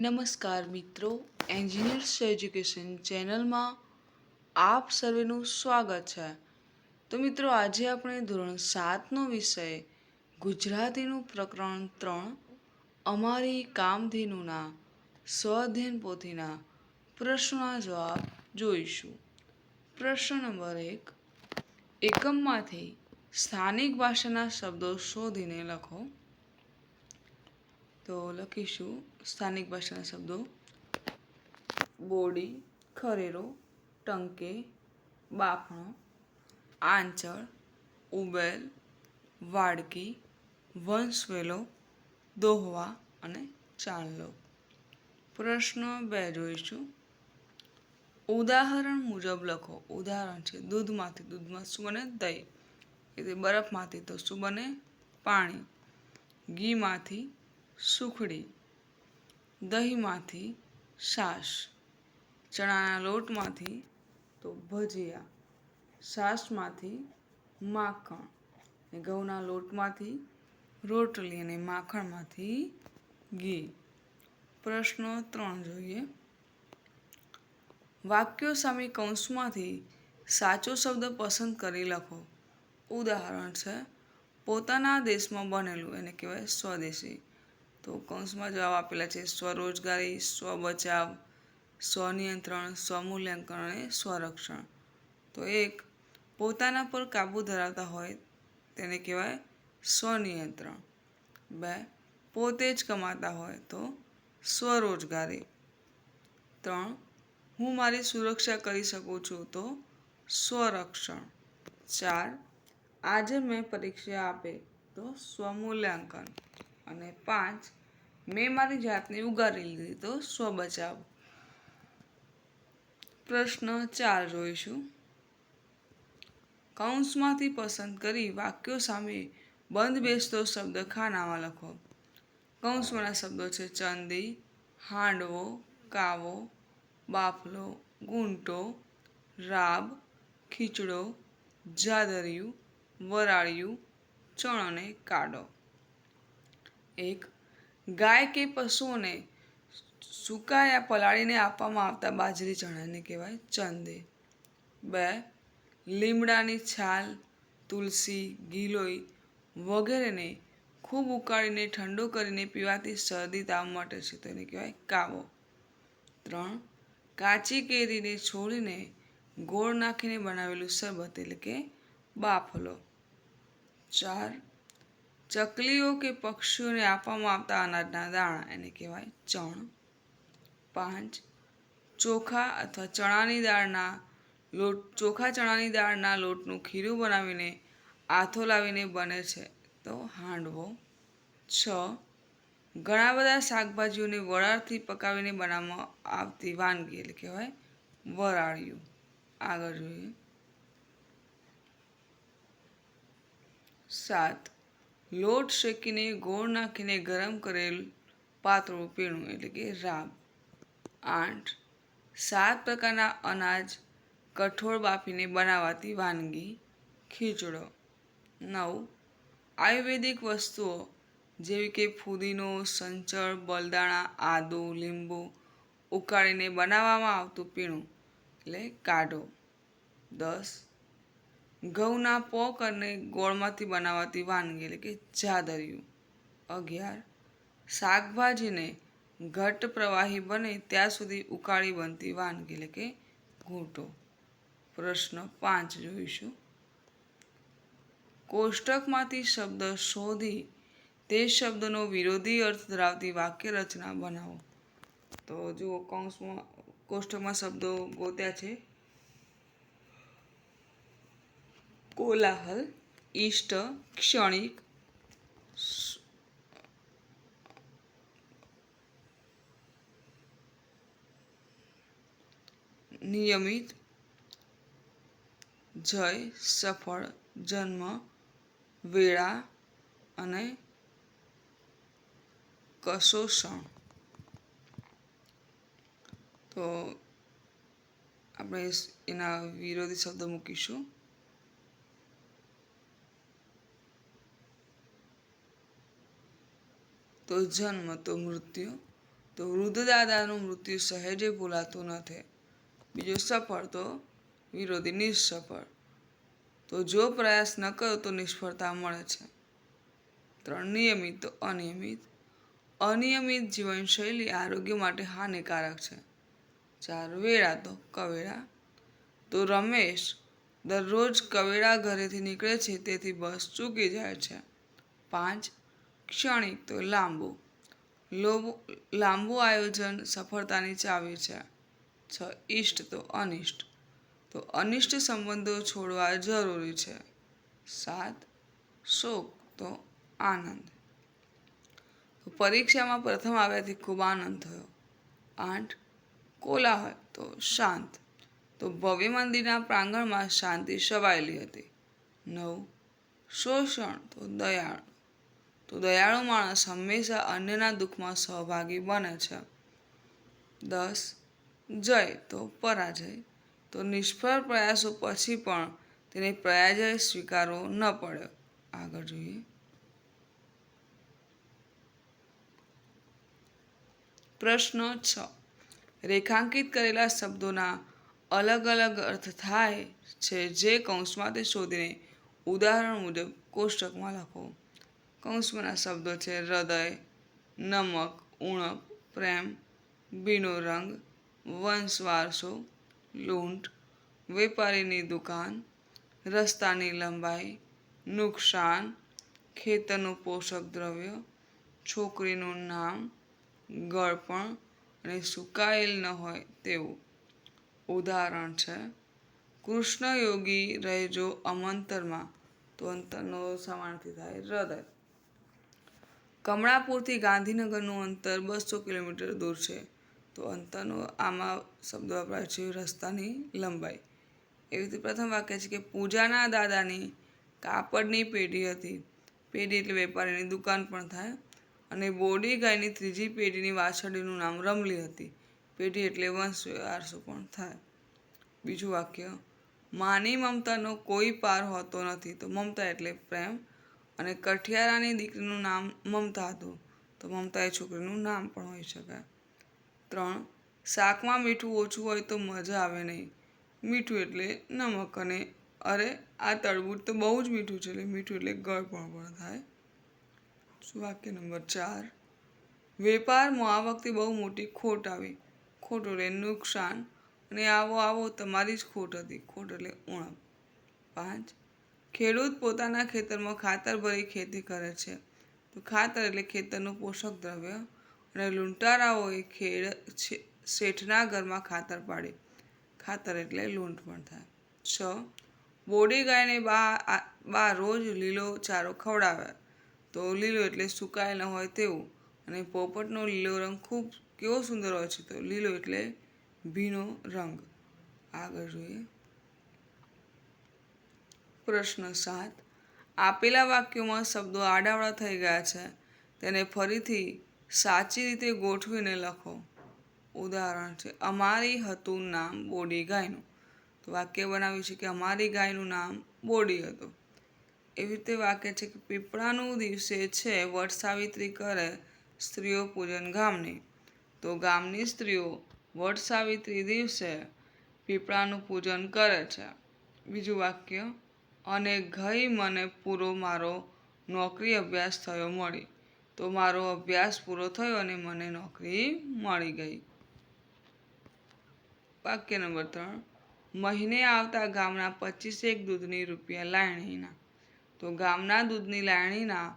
નમસ્કાર મિત્રો, engineers education ચેનલમાં આપ સર્વેનું સ્વાગત છે. તો મિત્રો, આજે આપણે ધોરણ 7નો વિષય ગુજરાતીનું પ્રકરણ 3 અમારી કામધેનુના સ્વઅધ્યયન પોથીના પ્રશ્નોના જવાબ જોઈશું. પ્રશ્ન નંબર 1. એકમમાંથી સ્થાનિક ભાષાના શબ્દો શોધીને લખો. તો લખીશું સ્થાનિક ભાષાના શબ્દો: બોડી, ખરેરો, ટંકે, બાફણો, આંચળ, ઉબેલ, વાડકી, વંશવેલો, દોહવા અને ચાંદલો. પ્રશ્ન 2 જોઈશું. ઉદાહરણ મુજબ લખો. ઉદાહરણ છે દૂધમાંથી. દૂધમાં શું બને? દહીં. એટલે બરફમાંથી તો શું બને? પાણી. ઘીમાંથી સુખડી. દહીંમાંથી છાશ. ચણાના લોટમાંથી તો ભજીયા. છાશમાંથી માખણ. ઘઉંના લોટમાંથી રોટલી અને માખણમાંથી ઘી. પ્રશ્ન 3 જોઈએ. વાક્યો સામે કૌંસમાંથી સાચો શબ્દ પસંદ કરી લખો. ઉદાહરણ છે પોતાના દેશમાં બનેલું, એને કહેવાય સ્વદેશી. તો કૌંસમાં જવાબ આપેલા છે સ્વરોજગારી, સ્વબચાવ, સ્વનિયંત્રણ, સ્વમૂલ્યાંકન અને સ્વરક્ષણ. તો એક, પોતાના પર કાબૂ ધરાવતા હોય તેને કહેવાય સ્વનિયંત્રણ. 2, પોતે જ કમાતા હોય તો સ્વરોજગારી. 3, હું મારી સુરક્ષા કરી શકું છું તો સ્વરક્ષણ. 4, આજે મેં પરીક્ષા આપે તો સ્વમૂલ્યાંકન. અને 5, મેં મારી જાતને ઉગારી લીધી તો સ્વબચાવ. પ્રશ્ન 4 જોઈશું. કૌંસમાંથી પસંદ કરી વાક્યો સામે બંધ બેસતો શબ્દ ખાનામાં લખો. કૌંસમાંના શબ્દો છે ચંદી, હાંડવો, કાવો, બાફલો, ગૂંટો, રાબ, ખીચડો, જાદરિયું, વરાળિયું, ચણ અને કાડો. 1, ગાય કે પશુઓને સૂકાયા પલાળીને આપવામાં આવતા બાજરી ચણાને કહેવાય ચંદી. 2, લીમડાની છાલ, તુલસી, ગિલોઈ વગેરેને ખૂબ ઉકાળીને ઠંડુ કરીને પીવાથી શરદી તાવ મટે છે, તેને કહેવાય કાવો. 3, કાચી કેરીને છોડીને ગોળ નાખીને બનાવેલું શરબત એટલે કે બાફલો. 4, ચકલીઓ કે પક્ષીઓને આપવામાં આવતા અનાજના દાણા એને કહેવાય ચણ. 5, ચોખા ચણાની દાળના લોટનું ખીરું બનાવીને આથો લાવીને બને છે તો હાંડવો. 6, ઘણા બધા શાકભાજીઓને વરાળથી પકાવીને બનાવવામાં આવતી વાનગી એટલે કહેવાય વરાળિયું. આગળ જોઈએ. 7, લોટ શેકીને ગોળ નાખીને ગરમ કરેલ પાતળું પીણું એટલે કે રાબ. 8, 7 પ્રકારના અનાજ કઠોળ બાફીને બનાવાતી વાનગી ખીચડો. 9, આયુર્વેદિક વસ્તુઓ જેવી કે ફુદીનો, સંચળ, બલદાણા, આદુ, લીંબુ ઉકાળીને બનાવવામાં આવતું પીણું એટલે કાઢો. 10, ઘઉંના પોક અને ગોળમાંથી બનાવાતી વાનગી એટલે કે જાદરિયું. 11, શાકભાજીને ઘટ્ટ પ્રવાહી બને ત્યાં સુધી ઉકાળી બનતી વાનગી એટલે કે ઘૂંટો. પ્રશ્ન 5 જોઈશું. કોષ્ટકમાંથી શબ્દ શોધી તે શબ્દનો વિરોધી અર્થ ધરાવતી વાક્ય રચના બનાવો. તો જુઓ, કોષ્ટકમાં શબ્દો ગોત્યા છે. કોલાહલ, ઇષ્ટ, ક્ષણિક, નિયમિત, જય, સફળ, જન્મ, વેળા અને કશોષણ. તો આપણે એના વિરોધી શબ્દો મૂકીશું. તો જન્મ તો મૃત્યુ, તો તો વૃદ્ધ દાદાનું મૃત્યુ સહેજે ભૂલાતું નથી. બીજું સફળ તો વિરોધી નિષ્સફળ. તો જો પ્રયાસ ન કરો તો નિષ્ફળતા મળે છે. 3 નિયમિત તો અનિયમિત. અનિયમિત જીવનશૈલી આરોગ્ય માટે હાનિકારક છે. 4 વેળા તો કવેળા. તો રમેશ દરરોજ કવેળા ઘરેથી નીકળે છે, તેથી બસ ચૂકી જાય છે. 5 ક્ષણિક તો લાંબુ આયોજન સફળતાની ચાવી છે. 6 ઇષ્ટ તો અનિષ્ટ. તો અનિષ્ટ સંબંધો છોડવા જરૂરી છે. 7 શોક તો આનંદ. પરીક્ષામાં પ્રથમ આવ્યાથી ખૂબ આનંદ થયો. 8 કોલાહલ તો શાંત. તો ભવ્ય મંદિરના પ્રાંગણમાં શાંતિ છવાયેલી હતી. 9 શોષણ તો દયાળુ. તો દયાળુ માણસ હંમેશા અન્યના દુઃખમાં સહભાગી બને છે. 10 જય તો પરાજય. તો નિષ્ફળ પ્રયાસો પછી પણ તેને પરાજય સ્વીકારવો ન પડ્યો. આગળ જોઈએ. પ્રશ્ન 6. રેખાંકિત કરેલા શબ્દોના અલગ અલગ અર્થ થાય છે, જે કૌંસમાં તે શોધીને ઉદાહરણ મુજબ કોષ્ટકમાં લખો. કૌંસમાંના શબ્દો છે હૃદય, નમક, ઉણપ, પ્રેમ, ભીનો રંગ, વંશ વારસો, લૂંટ, વેપારીની દુકાન, રસ્તાની લંબાઈ, નુકસાન, ખેતરનું પોષક દ્રવ્ય, છોકરીનું નામ, ગળપણ અને સુકાયેલ ન હોય તેવું. ઉદાહરણ છે કૃષ્ણ યોગી રહેજો અમંતરમાં. તો અંતરનો સમાનાર્થી થાય હૃદય. કમળાપુરથી ગાંધીનગરનું અંતર 200 કિલોમીટર દૂર છે. તો અંતરનો આમાં શબ્દ વપરાય છે રસ્તાની લંબાઈ. એવી રીતે પ્રથમ વાક્ય છે કે પૂજાના દાદાની કાપડની પેઢી હતી. પેઢી એટલે વેપારીની દુકાન પણ થાય. અને બોડી ગાયની ત્રીજી પેઢીની વાછરડીનું નામ રમલી હતી. પેઢી એટલે વંશ વારસો પણ થાય. બીજું વાક્ય માની મમતાનો કોઈ પાર હોતો નથી. તો મમતા એટલે પ્રેમ. અને કઠિયારાની દીકરીનું નામ મમતા હતું. તો મમતા એ છોકરીનું નામ પણ હોઈ શકે. 3 શાકમાં મીઠું ઓછું હોય તો મજા આવે નહીં. મીઠું એટલે નમક. અને અરે આ તરબૂચ તો બહુ જ મીઠું છે, એટલે મીઠું એટલે ગળપણ પણ થાય. વાક્ય નંબર 4 વેપારમાં આ વખતે બહુ મોટી ખોટ આવી. ખોટ એટલે નુકસાન. અને આવો તમારી જ ખોટ હતી. ખોટ એટલે ઉણપ. 5 ખેડૂત પોતાના ખેતરમાં ખાતર ભરી ખેતી કરે છે. તો ખાતર એટલે ખેતરનું પોષક દ્રવ્ય. અને લૂંટારાઓએ શેઠના ઘરમાં ખાતર પાડી. ખાતર એટલે લૂંટ પણ થાય. 6 બોડી ગાયને બા રોજ લીલો ચારો ખવડાવે. તો લીલો એટલે સુકાયેલ ન હોય તેવું. અને પોપટનો લીલો રંગ ખૂબ કેવો સુંદર હોય છે. તો લીલો એટલે ભીનો રંગ. આગળ જોઈએ. પ્રશ્ન 7 આપેલા વાક્યોમાં શબ્દો આડાઅવળા થઈ ગયા છે, તેને ફરીથી સાચી રીતે ગોઠવીને લખો. ઉદાહરણ છે અમારી હતું નામ બોડી ગાયનું. તો વાક્ય બનાવ્યું છે કે અમારી ગાયનું નામ બોડી હતું. એવી રીતે વાક્ય છે કે પીપળાનું દિવસે છે વટ સાવિત્રી કરે સ્ત્રીઓ પૂજન ગામની. તો ગામની સ્ત્રીઓ વટ સાવિત્રી દિવસે પીપળાનું પૂજન કરે છે. બીજું વાક્ય અને ગઈ મને પૂરો મારો નોકરી અભ્યાસ થયો મળી. તો મારો અભ્યાસ પૂરો થયો અને મને નોકરી મળી ગઈ. વાક્ય નંબર 3 મહિને આવતા ગામના 25 દૂધની રૂપિયા લાયણીના. તો ગામના દૂધની લાયણીના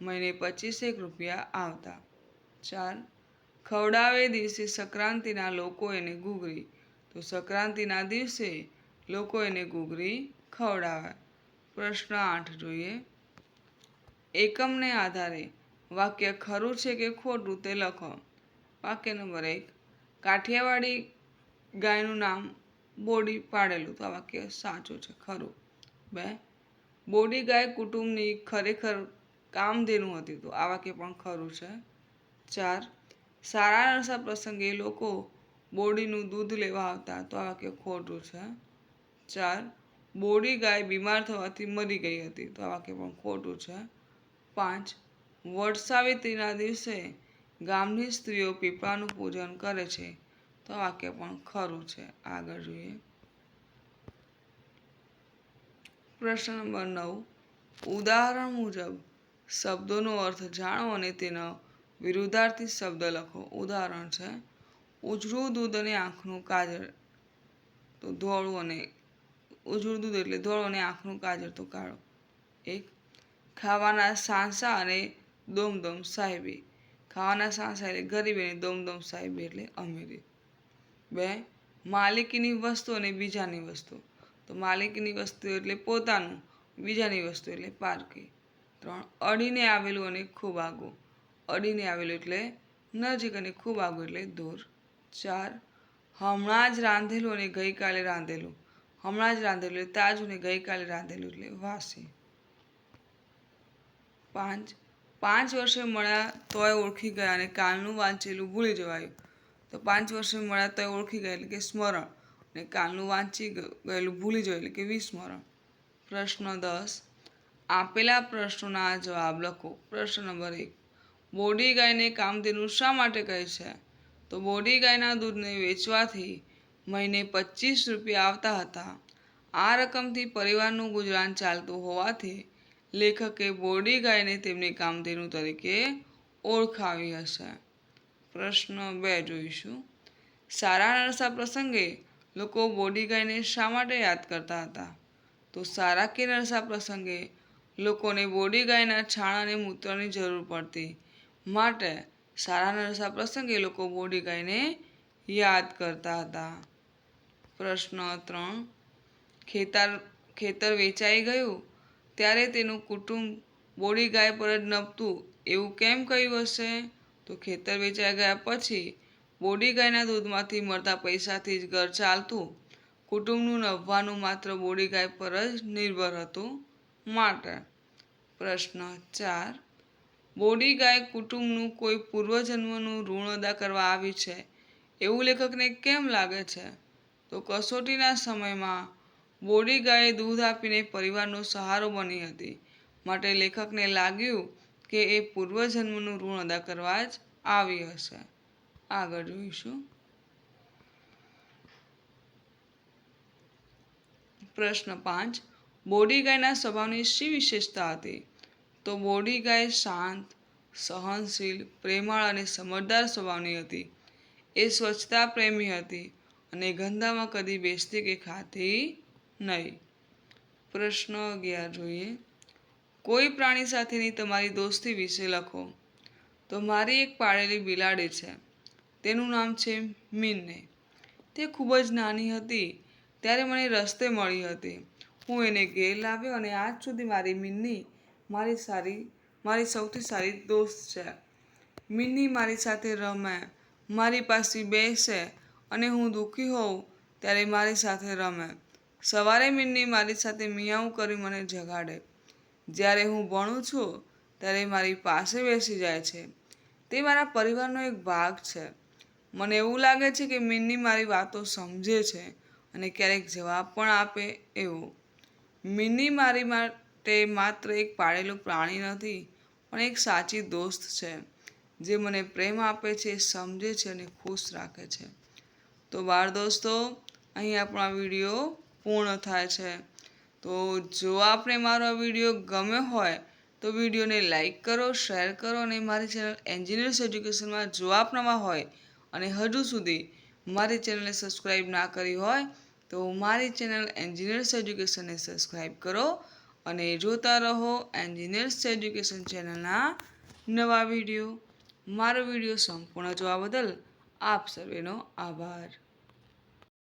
મહિને 25 રૂપિયા આવતા. 4 ખવડાવે દિવસે સંક્રાંતિના લોકો એને ઘૂઘરી. તો સંક્રાંતિના દિવસે લોકો એને ઘૂઘરી ખવડાવે. પ્રશ્ન 8 જોઈએ. એકમને આધારે વાક્ય ખરું છે કે ખોટું તે લખો. વાક્ય નંબર 1 કાઠિયાવાડી ગાયનું નામ બોડી પાડેલું. તો આ વાક્ય સાચું છે, ખરું. 2 બોડી ગાય કુટુંબની ખરેખર કામધેનુ હતી. તો આ વાક્ય પણ ખરું છે. 4 સારા નરસા પ્રસંગે લોકો બોડીનું દૂધ લેવા આવતા. તો આ વાક્ય ખોટું છે. 4 બોડી ગાય બીમાર થવાથી મરી ગઈ હતી. તો આ વાક્ય પણ ખોટું છે. 5 વટ સાવિત્રીના દિવસે ગામની સ્ત્રીઓ પીપળાનું પૂજન કરે છે. તો વાક્ય પણ ખરું છે. આગળ જોઈએ. પ્રશ્ન નંબર 9. ઉદાહરણ મુજબ શબ્દોનો અર્થ જાણો અને તેનો વિરુદ્ધાર્થી શબ્દ લખો. ઉદાહરણ છે ઉજળું દૂધ અને આંખનું કાજળ તો ધોળું અને ઉજળું દૂધ એટલે ધોળું અને આંખનું કાજળ તો કાળું. 1. ખાવાના સાંસા અને દોમદમ સાહેબી. ખાવાના સાંસા એટલે ગરીબી અને દોમદમ સાહેબી એટલે અમીરી. 2. માલિકીની વસ્તુ અને બીજાની વસ્તુ તો માલિકીની વસ્તુ એટલે પોતાનું, બીજાની વસ્તુ એટલે પારકી. 3. અડીને આવેલું અને ખૂબ આગું. અડીને આવેલું એટલે નજીક અને ખૂબ આગું એટલે દૂર. 4. હમણાં જ રાંધેલું અને ગઈકાલે રાંધેલું. હમણાં જ રાંધેલું એટલે તાજું અને ગઈકાલે રાંધેલું એટલે વાસી. 5. 5 વર્ષે મળ્યા તોય ઓળખી ગયા અને કાલનું વાંચેલું ભૂલી જવાયું. તો 5 વર્ષે મળ્યા તોય ઓળખી ગયા એટલે કે સ્મરણ, અને કાલનું વાંચી ગયેલું ભૂલી જવાયું એટલે કે વિસ્મરણ. પ્રશ્ન 10. આપેલા પ્રશ્નોના જવાબ લખો. પ્રશ્ન નંબર 1. બોડી ગાયને કામધેનુ શા માટે કહે છે? તો બોડી ગાયના દૂધને વેચવાથી મહિને 25 રૂપિયા આવતા હતા. આ રકમથી પરિવારનું ગુજરાન ચાલતું હોવાથી લેખકે બોડી ગાયને તેમની કામધેનુ તરીકે ઓળખાવી હશે. પ્રશ્ન 2 જોઈશું. સારા નરસા પ્રસંગે લોકો બોડી ગાયને શા માટે યાદ કરતા હતા? તો સારા કે નરસા પ્રસંગે લોકોને બોડી ગાયના છાણ અને મૂત્રની જરૂર પડતી, માટે સારા નરસા પ્રસંગે લોકો બોડી ગાયને યાદ કરતા હતા. પ્રશ્ન 3. ખેતર વેચાઈ ગયું ત્યારે તેનું કુટુંબ બોડી ગાય પર જ નભતું એવું કેમ કહ્યું હશે? તો ખેતર વેચાઈ ગયા પછી બોડી ગાયના દૂધમાંથી મળતા પૈસાથી જ ઘર ચાલતું, કુટુંબનું નભવાનું માત્ર બોડી ગાય પર જ નિર્ભર હતું, માટે. પ્રશ્ન 4. બોડી ગાય કુટુંબનું કોઈ પૂર્વજન્મનું ઋણ અદા કરવા આવી છે એવું લેખકને કેમ લાગે છે? તો કસોટીના સમયમાં બોડી ગાયે દૂધ આપીને પરિવારનો સહારો બની હતી, માટે લેખકને લાગ્યું કે એ પૂર્વજન્મનું ઋણ અદા કરવા જ આવી હશે. આગળ જોઈશું. પ્રશ્ન 5. બોડી ગાયના સ્વભાવની શી વિશેષતા હતી? તો બોડી ગાય શાંત, સહનશીલ, પ્રેમાળ અને સમજદાર સ્વભાવની હતી. એ સ્વચ્છતા પ્રેમી હતી અને ગંધામાં કદી બેસતી કે ખાતી નહીં. પ્રશ્ન 11 જોઈએ. કોઈ પ્રાણી સાથેની તમારી દોસ્તી વિશે લખો. તો મારી એક પાળેલી બિલાડી છે. તેનું નામ છે મિન્ને. તે ખૂબ જ નાની હતી ત્યારે મને રસ્તે મળી હતી. હું એને ઘેર લાવ્યો અને આજ સુધી મારી મિન્ની મારી સૌથી સારી દોસ્ત છે. મિન્ની મારી સાથે રમે, મારી પાસે બેસે અને હું દુઃખી હોઉં ત્યારે મારી સાથે રમે. સવારે મિન્ની મારી સાથે મિયાઉં કરી મને જગાડે. જ્યારે હું ભણું છું ત્યારે મારી પાસે બેસી જાય છે. તે મારા પરિવારનો એક ભાગ છે. મને એવું લાગે છે કે મિન્ની મારી વાતો સમજે છે અને ક્યારેક જવાબ પણ આપે એવું. મિન્ની મારી માટે માત્ર એક પાળેલું પ્રાણી નથી, પણ એક સાચી દોસ્ત છે જે મને પ્રેમ આપે છે, સમજે છે અને ખુશ રાખે છે. તો બાળ દોસ્તો, અહીં આપણો આ વિડીયો પૂર્ણ થાય છે. તો જો આપને મારો આ વિડીયો ગમ્યો હોય તો વિડીયોને લાઈક કરો, શેર કરો અને મારી ચેનલ એન્જિનિયર્સ એજ્યુકેશનમાં જો આપ નવા હોય અને હજુ સુધી મારી ચેનલને સબસ્ક્રાઈબ ના કરી હોય તો મારી ચેનલ એન્જિનિયર્સ એજ્યુકેશનને સબસ્ક્રાઈબ કરો અને જોતા રહો એન્જિનિયર્સ એજ્યુકેશન ચેનલના નવા વિડીયો. મારો વિડીયો સંપૂર્ણ જોવા બદલ આપ સર્વેનો આભાર.